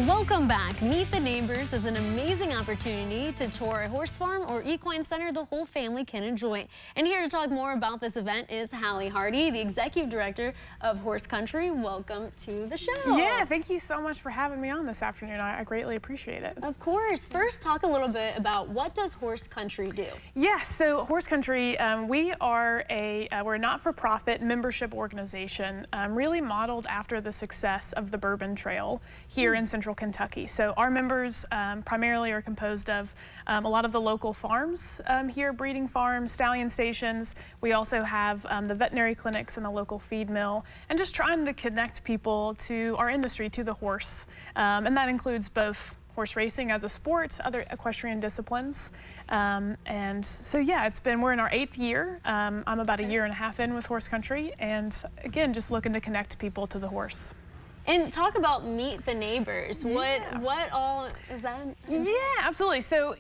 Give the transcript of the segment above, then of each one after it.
Welcome back. Meet the Neighbors is an amazing opportunity to tour a horse farm or equine center the whole family can enjoy. And here to talk more about this event is Hallie Hardy, the Executive Director of Horse Country. Welcome to the show. Yeah, thank you so much for having me on this afternoon. I greatly appreciate it. Of course. First, talk a little bit about what does Horse Country do? Yes, so Horse Country, we're a not-for-profit membership organization, really modeled after the success of the Bourbon Trail here in Central Kentucky. So our members primarily are composed of a lot of the local farms here, breeding farms, stallion stations. We also have the veterinary clinics and the local feed mill, and just trying to connect people to our industry, to the horse. And that includes both horse racing as a sport, other equestrian disciplines. And so yeah, we're in our 8th year. I'm about a year and a half in with Horse Country, and again, just looking to connect people to the horse. And talk about Meet the Neighbors. Yeah. What all is that? Yeah, absolutely. So,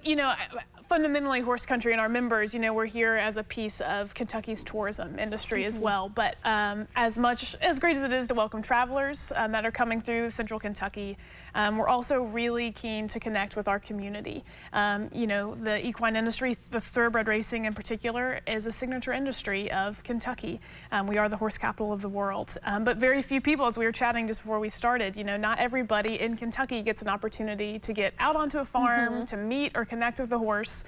fundamentally Horse Country and our members, we're here as a piece of Kentucky's tourism industry as well. But as great as it is to welcome travelers that are coming through Central Kentucky, we're also really keen to connect with our community. The equine industry, the thoroughbred racing in particular, is a signature industry of Kentucky. We are the horse capital of the world. But very few people, as we were chatting just before we started, not everybody in Kentucky gets an opportunity to get out onto a farm, to meet or connect with the horse.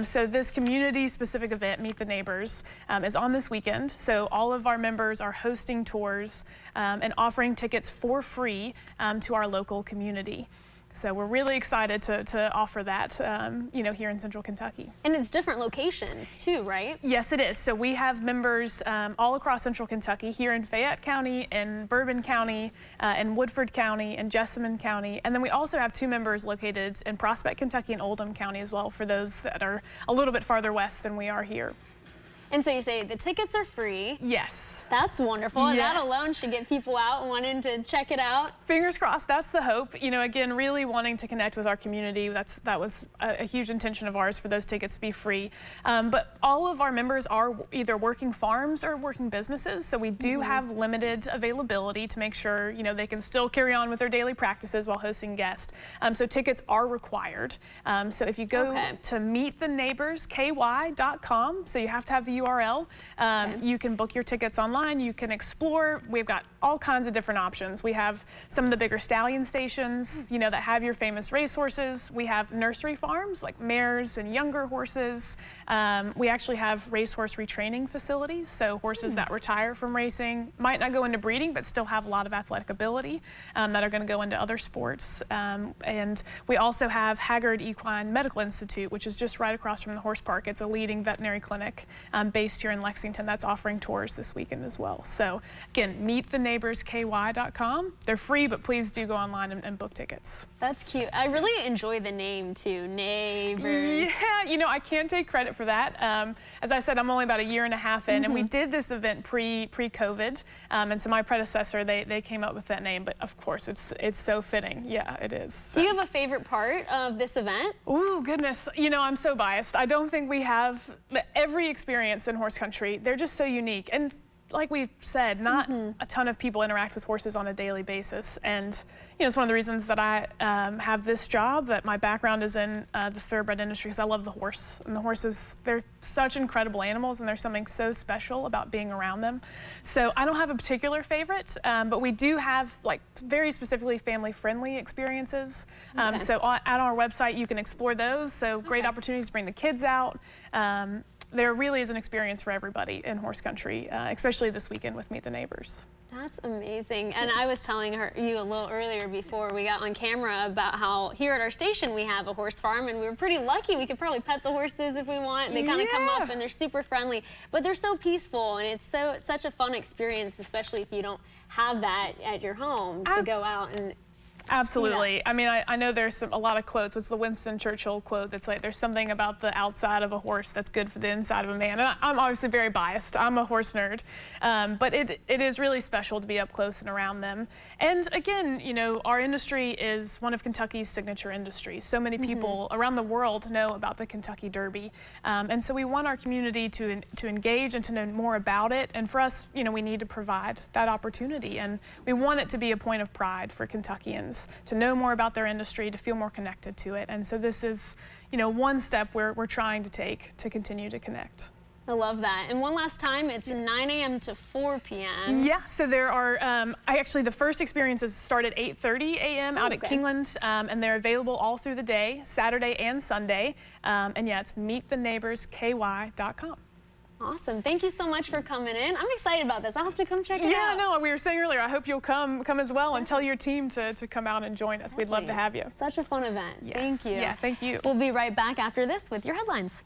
So this community-specific event, Meet the Neighbors, is on this weekend. So all of our members are hosting tours and offering tickets for free to our local community. So we're really excited to offer that, here in Central Kentucky. And it's different locations too, right? Yes, it is. So we have members all across Central Kentucky, here in Fayette County, in Bourbon County, in Woodford County, and Jessamine County. And then we also have 2 members located in Prospect, Kentucky, and Oldham County as well, for those that are a little bit farther west than we are here. And so you say the tickets are free. Yes. That's wonderful. Yes. That alone should get people out wanting to check it out. Fingers crossed, that's the hope. Again, really wanting to connect with our community. That was a huge intention of ours, for those tickets to be free. But all of our members are either working farms or working businesses, so we do have limited availability to make sure, they can still carry on with their daily practices while hosting guests. So tickets are required. So if you go to meettheneighborsky.com, so you have to have the URL. You can book your tickets online. You can explore. We've got all kinds of different options. We have some of the bigger stallion stations, that have your famous racehorses. We have nursery farms like mares and younger horses. We actually have racehorse retraining facilities, so horses that retire from racing might not go into breeding, but still have a lot of athletic ability that are going to go into other sports. And we also have Haggard Equine Medical Institute, which is just right across from the horse park. It's a leading veterinary clinic based here in Lexington that's offering tours this weekend as well. So again, meettheneighborsky.com. They're free, but please do go online and book tickets. That's cute. I really enjoy the name too, Neighbors. Yeah, I can't take credit for that. As I said, I'm only about a year and a half in, and we did this event pre-COVID, and so my predecessor, they came up with that name, but of course it's so fitting. Yeah, it is. So. Do you have a favorite part of this event? Ooh, goodness. I'm so biased. I don't think we have every experience in Horse Country. They're just so unique. And like we've said, not a ton of people interact with horses on a daily basis. And, it's one of the reasons that I have this job, that my background is in the thoroughbred industry, because I love the horse. And the horses, they're such incredible animals, and there's something so special about being around them. So I don't have a particular favorite, but we do have, very specifically family-friendly experiences. So at our website, you can explore those. So great opportunities to bring the kids out. There really is an experience for everybody in Horse Country, especially this weekend with Meet the Neighbors. That's amazing. And I was telling you a little earlier before we got on camera about how here at our station we have a horse farm, and we were pretty lucky. We could probably pet the horses if we want. They kind of come up and they're super friendly, but they're so peaceful, and it's such a fun experience, especially if you don't have that at your home to go out and. Absolutely. Yeah. I mean, I know there's a lot of quotes. It's the Winston Churchill quote that's like, there's something about the outside of a horse that's good for the inside of a man. And I'm obviously very biased. I'm a horse nerd. But it is really special to be up close and around them. And again, our industry is one of Kentucky's signature industries. So many people around the world know about the Kentucky Derby. And so we want our community to engage and to know more about it. And for us, we need to provide that opportunity. And we want it to be a point of pride for Kentuckians. horses, to know more about their industry, to feel more connected to it. And so this is, one step we're trying to take to continue to connect. I love that. And one last time, it's 9 a.m. to 4 p.m. Yeah, so there are, actually the first experiences start at 8:30 a.m. out at Kingland, and they're available all through the day, Saturday and Sunday. And yeah, it's meettheneighborsky.com. Awesome. Thank you so much for coming in. I'm excited about this. I'll have to come check it out. Yeah, no, we were saying earlier, I hope you'll come as well and tell your team to come out and join us. We'd love to have you. Such a fun event. Yes. Thank you. Yeah, thank you. We'll be right back after this with your headlines.